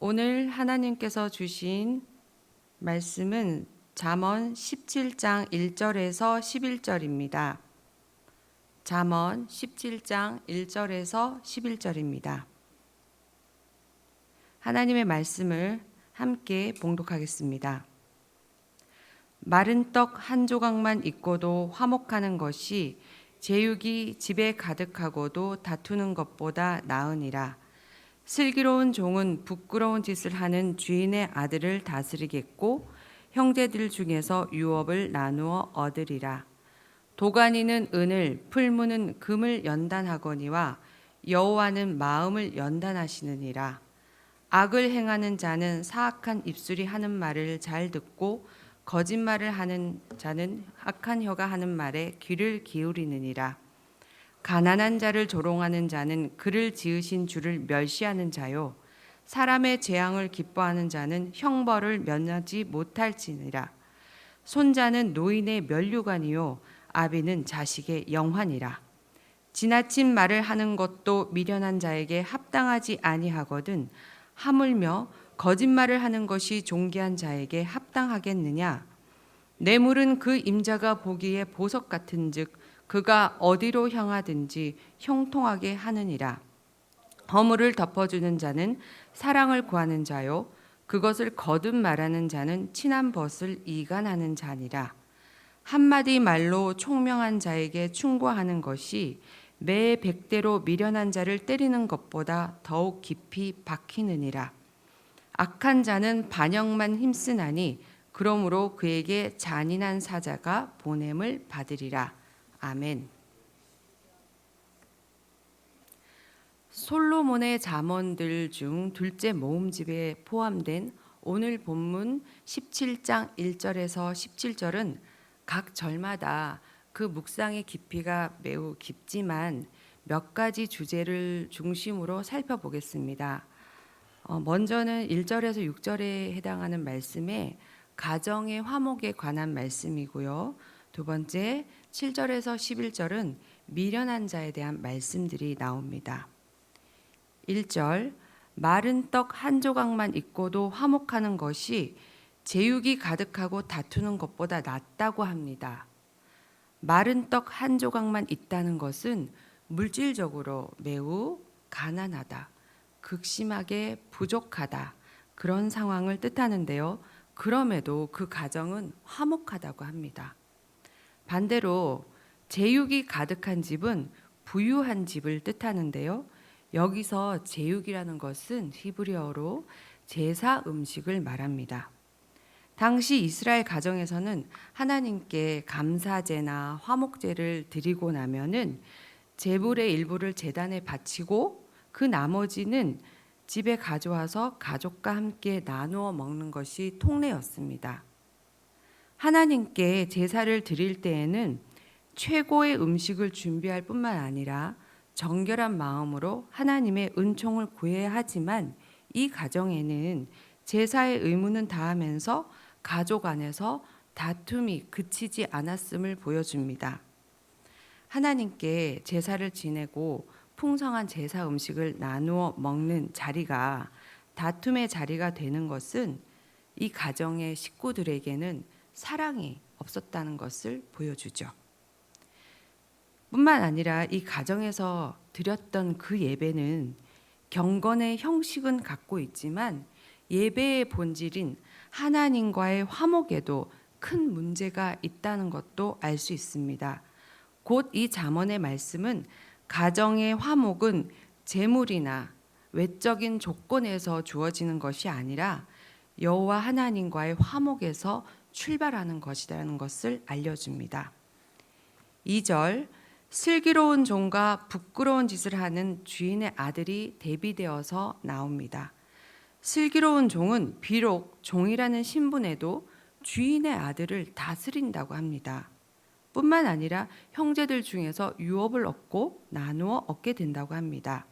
오늘 하나님께서 주신 말씀은 잠언 17장 1절에서 11절입니다. 잠언 17장 1절에서 11절입니다. 하나님의 말씀을 함께 봉독하겠습니다. 마른 떡 한 조각만 있고도 화목하는 것이 제육이 집에 가득하고도 다투는 것보다 나으니라. 슬기로운 종은 부끄러운 짓을 하는 주인의 아들을 다스리겠고 형제들 중에서 유업을 나누어 얻으리라. 도가니는 은을, 풀무는 금을 연단하거니와 여호와는 마음을 연단하시느니라. 악을 행하는 자는 사악한 입술이 하는 말을 잘 듣고 거짓말을 하는 자는 악한 혀가 하는 말에 귀를 기울이느니라. 가난한 자를 조롱하는 자는 그를 지으신 주를 멸시하는 자요. 사람의 재앙을 기뻐하는 자는 형벌을 면하지 못할지니라. 손자는 노인의 면류관이요 아비는 자식의 영환이라. 지나친 말을 하는 것도 미련한 자에게 합당하지 아니하거든 하물며 거짓말을 하는 것이 존귀한 자에게 합당하겠느냐. 뇌물은 그 임자가 보기에 보석 같은즉 그가 어디로 향하든지 형통하게 하느니라. 허물을 덮어주는 자는 사랑을 구하는 자요 그것을 거듭 말하는 자는 친한 벗을 이간하는 자니라. 한마디 말로 총명한 자에게 충고하는 것이 매 100대로 미련한 자를 때리는 것보다 더욱 깊이 박히느니라. 악한 자는 반역만 힘쓰나니 그러므로 그에게 잔인한 사자가 보냄을 받으리라. 아멘. 솔로몬의 잠언들 중 둘째 모음집에 포함된 오늘 본문 17장 1절에서 17절은 각 절마다 그 묵상의 깊이가 매우 깊지만 몇 가지 주제를 중심으로 살펴보겠습니다. 먼저는 1절에서 6절에 해당하는 말씀에 가정의 화목에 관한 말씀이고요. 두 번째 7절에서 11절은 미련한 자에 대한 말씀들이 나옵니다. 1절 마른 떡 한 조각만 있고도 화목하는 것이 제육이 가득하고 다투는 것보다 낫다고 합니다. 마른 떡 한 조각만 있다는 것은 물질적으로 매우 가난하다, 극심하게 부족하다 그런 상황을 뜻하는데요. 그럼에도 그 가정은 화목하다고 합니다. 반대로 제육이 가득한 집은 부유한 집을 뜻하는데요. 여기서 제육이라는 것은 히브리어로 제사 음식을 말합니다. 당시 이스라엘 가정에서는 하나님께 감사제나 화목제를 드리고 나면은 제물의 일부를 제단에 바치고 그 나머지는 집에 가져와서 가족과 함께 나누어 먹는 것이 통례였습니다. 하나님께 제사를 드릴 때에는 최고의 음식을 준비할 뿐만 아니라 정결한 마음으로 하나님의 은총을 구해야 하지만 이 가정에는 제사의 의무는 다하면서 가족 안에서 다툼이 그치지 않았음을 보여줍니다. 하나님께 제사를 지내고 풍성한 제사 음식을 나누어 먹는 자리가 다툼의 자리가 되는 것은 이 가정의 식구들에게는 사랑이 없었다는 것을 보여주죠. 뿐만 아니라 이 가정에서 드렸던 그 예배는 경건의 형식은 갖고 있지만 예배의 본질인 하나님과의 화목에도 큰 문제가 있다는 것도 알 수 있습니다. 곧 이 잠언의 말씀은 가정의 화목은 재물이나 외적인 조건에서 주어지는 것이 아니라 여호와 하나님과의 화목에서 출발하는 것이라는 것을 알려줍니다. 2절 슬기로운 종과 부끄러운 짓을 하는 주인의 아들이 대비되어서 나옵니다. 슬기로운 종은 비록 종이라는 신분에도 주인의 아들을 다스린다고 합니다. 뿐만 아니라 형제들 중에서 유업을 얻고 나누어 얻게 된다고 합니다.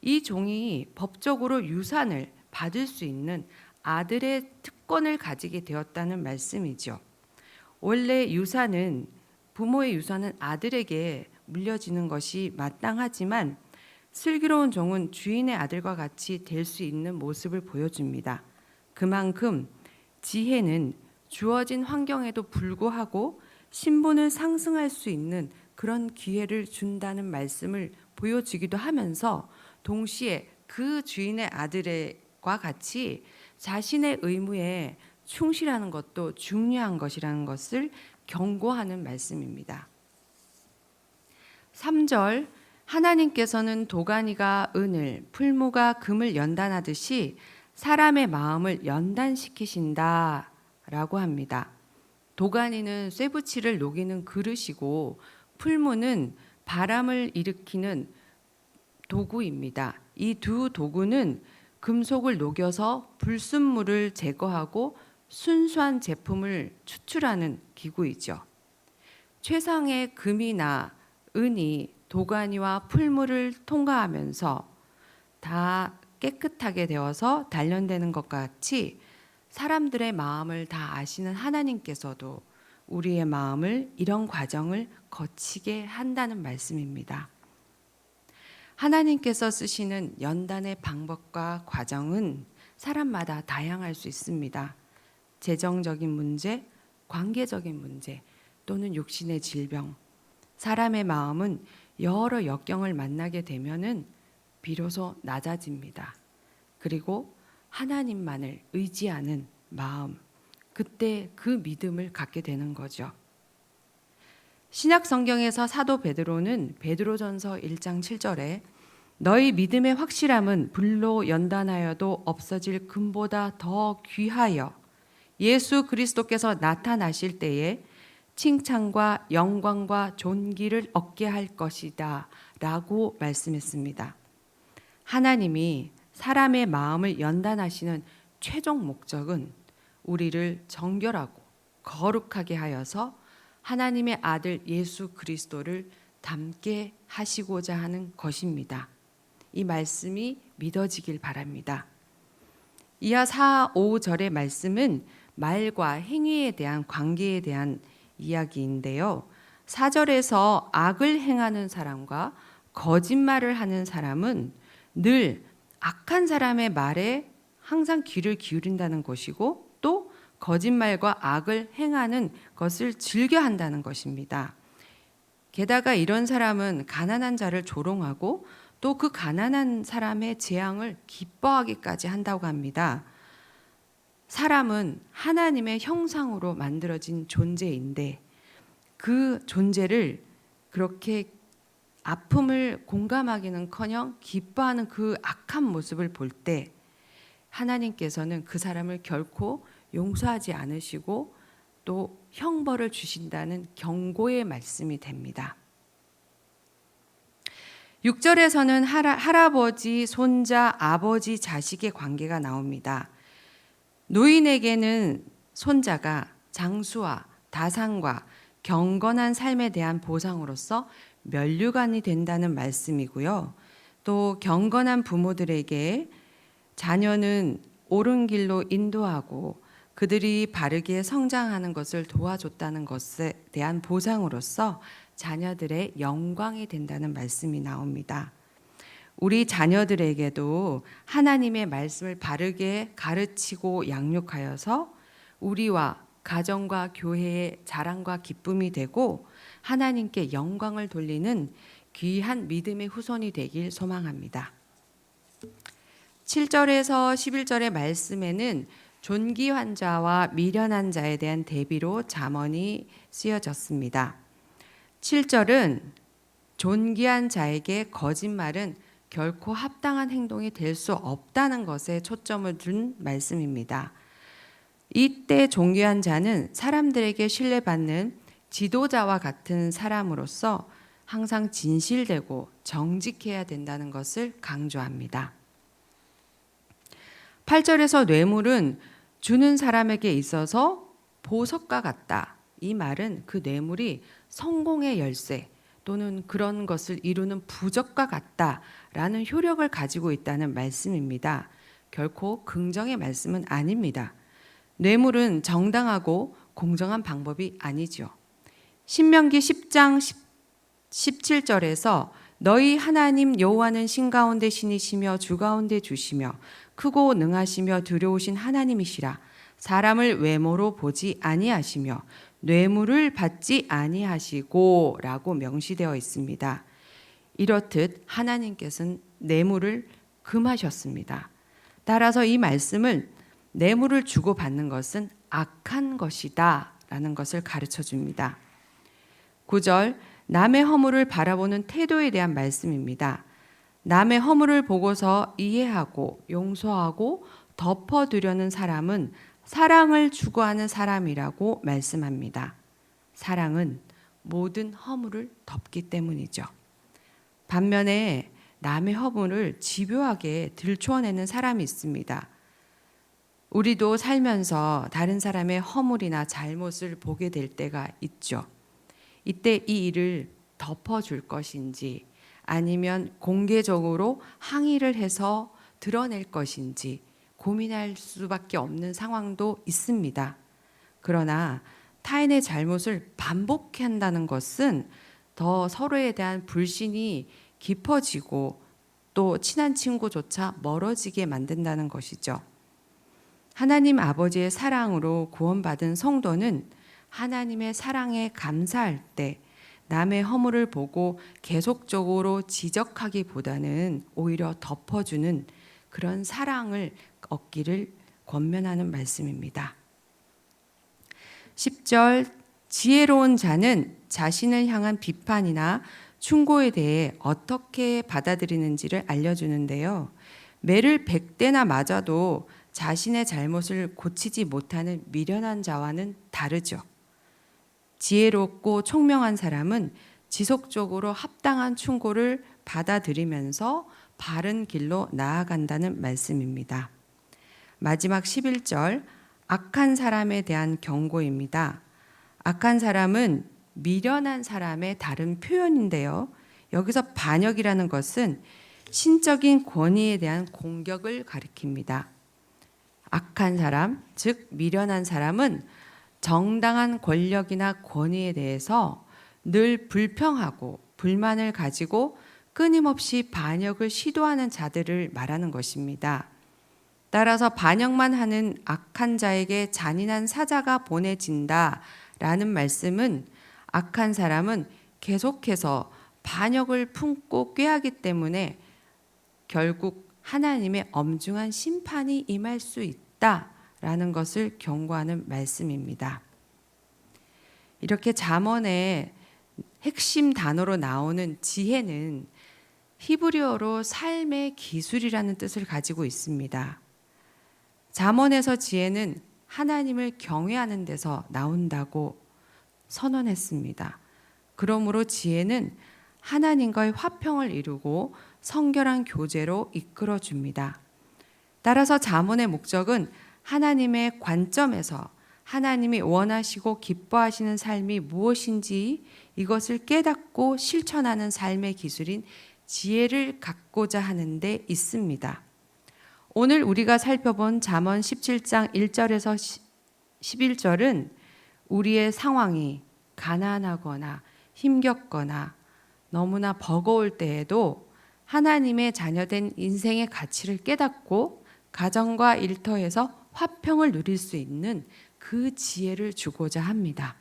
이 종이 법적으로 유산을 받을 수 있는 아들의 특권을 가지게 되었다는 말씀이죠. 원래 부모의 유산은 아들에게 물려지는 것이 마땅하지만 슬기로운 종은 주인의 아들과 같이 될 수 있는 모습을 보여줍니다. 그만큼 지혜는 주어진 환경에도 불구하고 신분을 상승할 수 있는 그런 기회를 준다는 말씀을 보여주기도 하면서 동시에 그 주인의 아들과 같이 자신의 의무에 충실하는 것도 중요한 것이라는 것을 경고하는 말씀입니다. 3절, 하나님께서는 도가니가 은을, 풀무가 금을 연단하듯이 사람의 마음을 연단시키신다 라고 합니다. 도가니는 쇠붙이를 녹이는 그릇이고 풀무는 바람을 일으키는 도구입니다. 이 두 도구는 금속을 녹여서 불순물을 제거하고 순수한 제품을 추출하는 기구이죠. 최상의 금이나 은이 도가니와 풀물을 통과하면서 다 깨끗하게 되어서 단련되는 것 같이 사람들의 마음을 다 아시는 하나님께서도 우리의 마음을 이런 과정을 거치게 한다는 말씀입니다. 하나님께서 쓰시는 연단의 방법과 과정은 사람마다 다양할 수 있습니다. 재정적인 문제, 관계적인 문제 또는 육신의 질병, 사람의 마음은 여러 역경을 만나게 되면은 비로소 낮아집니다. 그리고 하나님만을 의지하는 마음, 그때 그 믿음을 갖게 되는 거죠. 신약 성경에서 사도 베드로는 베드로전서 1장 7절에 너희 믿음의 확실함은 불로 연단하여도 없어질 금보다 더 귀하여 예수 그리스도께서 나타나실 때에 칭찬과 영광과 존귀를 얻게 할 것이다 라고 말씀했습니다. 하나님이 사람의 마음을 연단하시는 최종 목적은 우리를 정결하고 거룩하게 하여서 하나님의 아들 예수 그리스도를 닮게 하시고자 하는 것입니다. 이 말씀이 믿어지길 바랍니다. 이하 4, 5절의 말씀은 말과 행위에 대한 관계에 대한 이야기인데요. 4절에서 악을 행하는 사람과 거짓말을 하는 사람은 늘 악한 사람의 말에 항상 귀를 기울인다는 것이고 또 거짓말과 악을 행하는 것을 즐겨 한다는 것입니다. 게다가 이런 사람은 가난한 자를 조롱하고 또 그 가난한 사람의 재앙을 기뻐하기까지 한다고 합니다. 사람은 하나님의 형상으로 만들어진 존재인데 그 존재를 그렇게 아픔을 공감하기는커녕 기뻐하는 그 악한 모습을 볼 때 하나님께서는 그 사람을 결코 용서하지 않으시고 또 형벌을 주신다는 경고의 말씀이 됩니다. 6절에서는 할아버지, 손자, 아버지, 자식의 관계가 나옵니다. 노인에게는 손자가 장수와 다산과 경건한 삶에 대한 보상으로서 면류관이 된다는 말씀이고요. 또 경건한 부모들에게 자녀는 옳은 길로 인도하고 그들이 바르게 성장하는 것을 도와줬다는 것에 대한 보상으로서 자녀들의 영광이 된다는 말씀이 나옵니다. 우리 자녀들에게도 하나님의 말씀을 바르게 가르치고 양육하여서 우리와 가정과 교회의 자랑과 기쁨이 되고 하나님께 영광을 돌리는 귀한 믿음의 후손이 되길 소망합니다. 7절에서 11절의 말씀에는 존귀한 자와 미련한 자에 대한 대비로 잠언이 쓰여졌습니다. 7절은 존귀한 자에게 거짓말은 결코 합당한 행동이 될 수 없다는 것에 초점을 둔 말씀입니다. 이때 존귀한 자는 사람들에게 신뢰받는 지도자와 같은 사람으로서 항상 진실되고 정직해야 된다는 것을 강조합니다. 8절에서 뇌물은 주는 사람에게 있어서 보석과 같다. 이 말은 그 뇌물이 성공의 열쇠 또는 그런 것을 이루는 부적과 같다라는 효력을 가지고 있다는 말씀입니다. 결코 긍정의 말씀은 아닙니다. 뇌물은 정당하고 공정한 방법이 아니죠. 신명기 10장 17절에서 너희 하나님 여호와는 신 가운데 신이시며 주 가운데 주시며 크고 능하시며 두려우신 하나님이시라. 사람을 외모로 보지 아니하시며 뇌물을 받지 아니하시고 라고 명시되어 있습니다. 이렇듯 하나님께서는 뇌물을 금하셨습니다. 따라서 이 말씀은 뇌물을 주고받는 것은 악한 것이다 라는 것을 가르쳐 줍니다. 9절, 남의 허물을 바라보는 태도에 대한 말씀입니다. 남의 허물을 보고서 이해하고 용서하고 덮어두려는 사람은 사랑을 추구하는 사람이라고 말씀합니다. 사랑은 모든 허물을 덮기 때문이죠. 반면에 남의 허물을 집요하게 들추어내는 사람이 있습니다. 우리도 살면서 다른 사람의 허물이나 잘못을 보게 될 때가 있죠. 이때 이 일을 덮어줄 것인지 아니면 공개적으로 항의를 해서 드러낼 것인지 고민할 수밖에 없는 상황도 있습니다. 그러나 타인의 잘못을 반복한다는 것은 더 서로에 대한 불신이 깊어지고 또 친한 친구조차 멀어지게 만든다는 것이죠. 하나님 아버지의 사랑으로 구원받은 성도는 하나님의 사랑에 감사할 때 남의 허물을 보고 계속적으로 지적하기보다는 오히려 덮어주는 그런 사랑을 얻기를 권면하는 말씀입니다. 10절, 지혜로운 자는 자신을 향한 비판이나 충고에 대해 어떻게 받아들이는지를 알려주는데요. 매를 100대나 맞아도 자신의 잘못을 고치지 못하는 미련한 자와는 다르죠. 지혜롭고 총명한 사람은 지속적으로 합당한 충고를 받아들이면서 바른 길로 나아간다는 말씀입니다. 마지막 11절, 악한 사람에 대한 경고입니다. 악한 사람은 미련한 사람의 다른 표현인데요. 여기서 반역이라는 것은 신적인 권위에 대한 공격을 가리킵니다. 악한 사람, 즉 미련한 사람은 정당한 권력이나 권위에 대해서 늘 불평하고 불만을 가지고 끊임없이 반역을 시도하는 자들을 말하는 것입니다. 따라서 반역만 하는 악한 자에게 잔인한 사자가 보내진다라는 말씀은 악한 사람은 계속해서 반역을 품고 꾀하기 때문에 결국 하나님의 엄중한 심판이 임할 수 있다라는 것을 경고하는 말씀입니다. 이렇게 잠언의 핵심 단어로 나오는 지혜는 히브리어로 삶의 기술이라는 뜻을 가지고 있습니다. 잠언에서 지혜는 하나님을 경외하는 데서 나온다고 선언했습니다. 그러므로 지혜는 하나님과의 화평을 이루고 성결한 교제로 이끌어 줍니다. 따라서 잠언의 목적은 하나님의 관점에서 하나님이 원하시고 기뻐하시는 삶이 무엇인지 이것을 깨닫고 실천하는 삶의 기술인 지혜를 갖고자 하는 데 있습니다. 오늘 우리가 살펴본 잠언 17장 1절에서 11절은 우리의 상황이 가난하거나 힘겹거나 너무나 버거울 때에도 하나님의 자녀된 인생의 가치를 깨닫고 가정과 일터에서 화평을 누릴 수 있는 그 지혜를 주고자 합니다.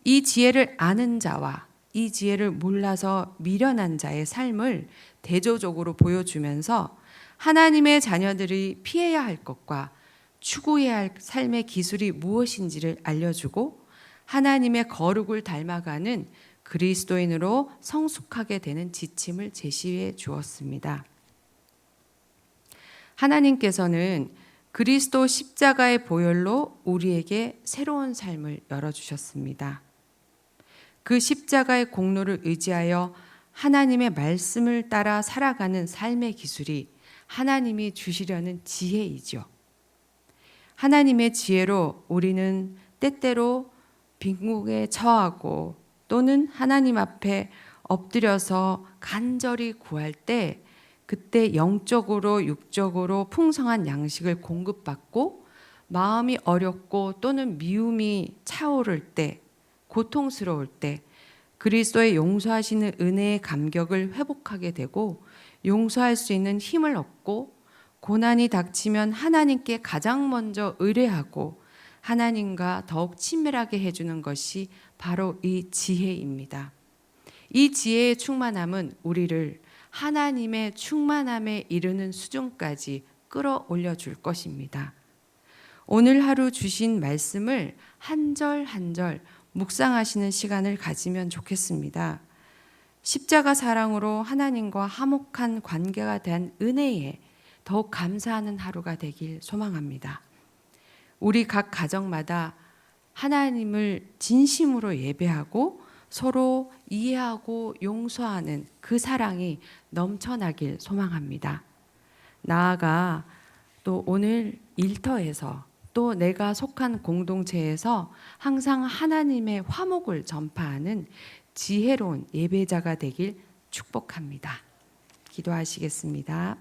이 지혜를 아는 자와 이 지혜를 몰라서 미련한 자의 삶을 대조적으로 보여주면서 하나님의 자녀들이 피해야 할 것과 추구해야 할 삶의 기술이 무엇인지를 알려주고 하나님의 거룩을 닮아가는 그리스도인으로 성숙하게 되는 지침을 제시해 주었습니다. 하나님께서는 그리스도 십자가의 보혈로 우리에게 새로운 삶을 열어주셨습니다. 그 십자가의 공로를 의지하여 하나님의 말씀을 따라 살아가는 삶의 기술이 하나님이 주시려는 지혜이죠. 하나님의 지혜로 우리는 때때로 빈국에 처하고 또는 하나님 앞에 엎드려서 간절히 구할 때 그때 영적으로 육적으로 풍성한 양식을 공급받고 마음이 어렵고 또는 미움이 차오를 때 고통스러울 때 그리스도의 용서하시는 은혜의 감격을 회복하게 되고 용서할 수 있는 힘을 얻고 고난이 닥치면 하나님께 가장 먼저 의뢰하고 하나님과 더욱 친밀하게 해주는 것이 바로 이 지혜입니다. 이 지혜의 충만함은 우리를 하나님의 충만함에 이르는 수준까지 끌어올려 줄 것입니다. 오늘 하루 주신 말씀을 한 절 한 절 묵상하시는 시간을 가지면 좋겠습니다. 십자가 사랑으로 하나님과 화목한 관계가 된 은혜에 더욱 감사하는 하루가 되길 소망합니다. 우리 각 가정마다 하나님을 진심으로 예배하고 서로 이해하고 용서하는 그 사랑이 넘쳐나길 소망합니다. 나아가 또 오늘 일터에서 또 내가 속한 공동체에서 항상 하나님의 화목을 전파하는 지혜로운 예배자가 되길 축복합니다. 기도하시겠습니다.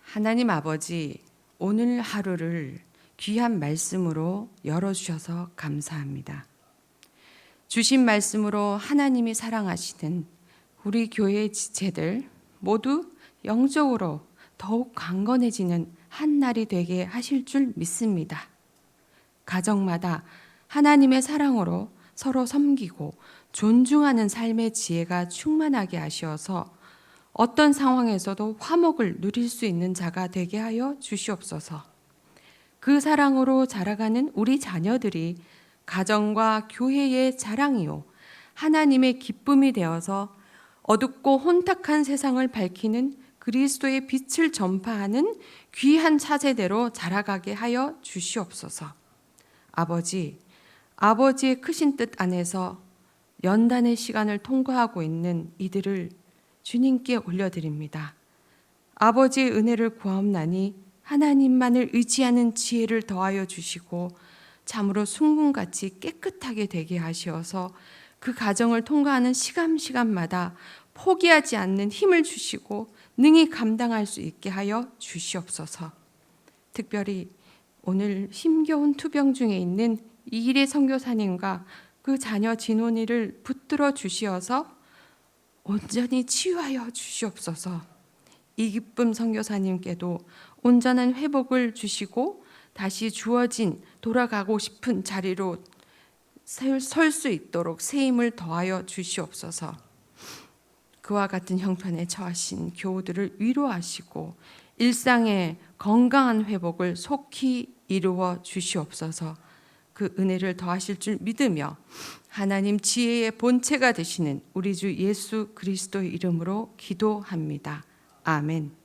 하나님 아버지, 오늘 하루를 귀한 말씀으로 열어주셔서 감사합니다. 주신 말씀으로 하나님이 사랑하시는 우리 교회의 지체들 모두 영적으로 더욱 강건해지는 한 날이 되게 하실 줄 믿습니다. 가정마다 하나님의 사랑으로 서로 섬기고 존중하는 삶의 지혜가 충만하게 하시어서 어떤 상황에서도 화목을 누릴 수 있는 자가 되게 하여 주시옵소서. 그 사랑으로 자라가는 우리 자녀들이 가정과 교회의 자랑이요 하나님의 기쁨이 되어서 어둡고 혼탁한 세상을 밝히는 그리스도의 빛을 전파하는 귀한 차세대로 자라가게 하여 주시옵소서. 아버지의 크신 뜻 안에서 연단의 시간을 통과하고 있는 이들을 주님께 올려드립니다. 아버지의 은혜를 구하옵나니 하나님만을 의지하는 지혜를 더하여 주시고 참으로 순금같이 깨끗하게 되게 하시어서 그 가정을 통과하는 시간마다 포기하지 않는 힘을 주시고 능히 감당할 수 있게 하여 주시옵소서. 특별히 오늘 힘겨운 투병 중에 있는 이일의 선교사님과 그 자녀 진원이를 붙들어 주시어서 온전히 치유하여 주시옵소서. 이기쁨 선교사님께도 온전한 회복을 주시고 다시 주어진 돌아가고 싶은 자리로 설 수 있도록 새 힘을 더하여 주시옵소서. 그와 같은 형편에 처하신 교우들을 위로하시고 일상의 건강한 회복을 속히 이루어 주시옵소서. 그 은혜를 더하실 줄 믿으며 하나님 지혜의 본체가 되시는 우리 주 예수 그리스도의 이름으로 기도합니다. 아멘.